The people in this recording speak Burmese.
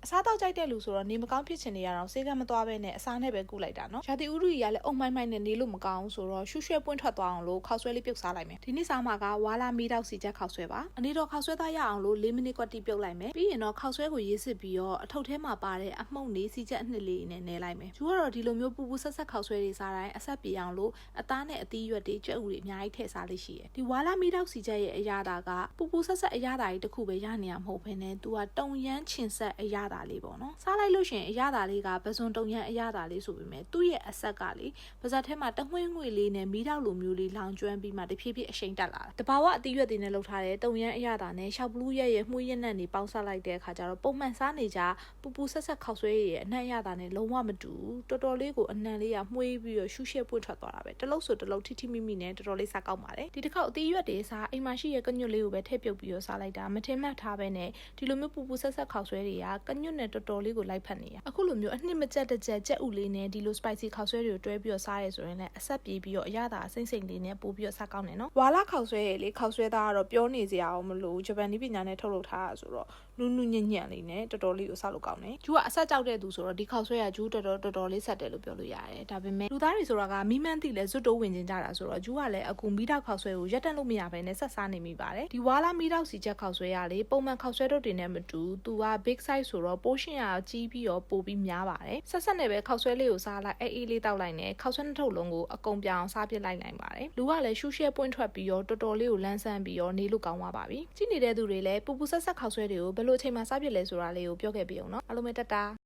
အစားတော့ကြိုက်တဲ့လူဆိုတော့နေမကောင်းဖြစ်ချင်နေရတော့စေကမသွားပဲနဲ့အစားနဲ့ပဲကုလိုက်တာနော်ရာသီဥတုကြီးကလည်းအုံမိုင်းမိုင်းနဲ့နေလို့မကောင်းဆိုတော့ရှူးရွှဲပွင့်ထွက်သွားအောင်လို့ခောက်ဆွဲလေးပြုတ်စားလိုက်မယ်ဒီနေ့စားမှာကဝါလာမီတောက်စီချက်ခောက်ဆွဲပါအနေတော့ခောက်ဆွဲသားရအောင်လို့4မိနစ်ကွက်တိပြုတ်လိုက်မယ်ပြီးရင်တော့ခောက်ဆွဲကိုရေးစစ်ပြီးတော့အထုပ်ထဲမှာပါတဲ့အမှုန့်လေးစီချက်အနှစ်လေးနဲ့နဲလိုက်မယ်ကျူကတော့ဒီလိုမျိုးပူပူဆက်ဆက်ခောက်ဆွဲတွေစားတိုင်းအဆက်ပြေအောင်လို့အသားနဲ့အသီးရွက်တွေကြက်ဥတွေအများကြီးထည့်စားလေးရှိတယ်ဒီဝါလာမီတောက်စီချက်ရဲ့အရာတာကပူပူဆက်ဆက်အရာတာကြီးတစ်ခုပဲရနေရမဟုတ်ဘဲနဲ့သူကတုံရမ်းချင်ဆက်အရာတာလေးပေါ့နော်စားလိုက်လို့ရှိရင်အရာတာလေးကပစွန်တုံရမ်းအရာတာလေးဆိုပေမဲ့သူ့ရဲ့အဆက်ကလေပါဇက်ထဲမှာတငွေ့ငွေ့လေးနဲ့မီးတောက်လိုမျိုးလေးလောင်ကျွမ်းပြီးမှတဖြည်းဖြည်းအရှိန်တက်လာတာတဘာဝအသီးရွက်တွေနဲ့လှုပ်ထားတဲ့တုံရမ်းအရာတာနဲ့ရှောက်ဘလူးရဲ့မှုရင်းနဲ့နေပေါင်းစားလိုက်တဲ့အခါကျတော့ပုံမှန်စားနေကြပူပူဆက်ဆက်ခောက်ဆွဲရဲ့အနှံ့အရာတာနဲ့လုံးဝမတူတော်တော်လေးကိုအနှံလေးကမှုေးပြီးတော့ရှူးရှဲပွင့်ထွက်သွားတာပဲတလုံးဆိုတလုံးထိထိမိမိနဲ့တော်တော်လေးစားကောက်ပါတယ်ဒီတစ်ခေါက်အသီးရွက်တွေစားအိမ်မှာရှိရဲ့ကညွတ်လေးကိုပဲထည့်ပြုတ်ပြီးတော့စားလိုက်တာမထင်မှတ်ထားပဲနဲ့ဒီလိုမျိုးပူပူဆက်ဆက်ခောက်ဆွဲတွေကကညွတ်နဲ့တော်တော်လေးကိုလိုက်ဖက်နေရအခုလိုမျိုးအနှစ်မကျက်တစ်ချက်ကြက်ဥလေးနဲ့ဒီလို spicy ခောက်ဆွဲတွေကိုတွဲပြီးတော့စားရဲဆိုရင်လည်းအဆက်ပြေးပြီးတော့အရသာစိမ့်စိမ့်လေးနဲ့ပို့ပြီးတော့စားကောင်းတယ်နော်ဝါလာခောက်ဆွဲရဲ့လေခောက်ဆွဲသားကတော့ပြောနေစရာအောင်မလို့ဂျပန်နည်းပညာနဲ့ထုတ်လုပ်ထားတာဆိုတော့နူးနူးညံ့ညံ့လေးနဲ့တော်တော်လေးကိုစားလို့ကောင်းတယ်ဂျူကအဆက်ကြောက်တဲ့သူဆိုတော့ဒီခောက်ဆွဲကဂျူတော်တော်လေးဆက်တယ်လို့ပြောလို့ရတယ်ဒါပေမဲ့လူသားတွေဆိုတာကမီးမန်းတိလဲဇွတ်တိုးဝင်ကျင်ကြတာဆိုတော့ဂျူကလည်းအခုမီးတောက်ခောက်ဆွဲကိုရက်တက်လို့မရဘဲနဲ့ဆက်စားနေမိပါတယ်ဒီဝါလာမီးတောက်စီချက်ခောက်ဆွဲရလေပုံမှန်ခောက်ဆွဲတို့တွေနဲ့မတူသူက big size ဆိုတော့ portion ကကြီးပြီးတော့ပိုပြီးများပါတယ်ဆက်နဲ့ပဲခောက်ဆွဲလေးကိုစားလိုက်အေးလေးတောက်လိုက်နဲ့ခောက်ဆွဲနှစ်ထုပ်လုံးကိုအကုန်ပြောင်းစားပစ်လိုက်နိုင်ပါတယ်လူကလည်းရှူးရှဲပွင့်ထွက်ပြီးတော့တော်တော်လေးကိုလန်းဆန်းပြီးတော့နေလို့ကောင်းသွားပါပြီကြည့်နေတဲ့သူတွေလည်းပူပူဆက်ဆက်ခောက်ဆွဲတွေကိုဘယ်လိုအချိန်မှစားပစ်လဲဆိုတာလေးကိုပြောခဲ့ပြအောင်နော်အားလုံးပဲတက်တာ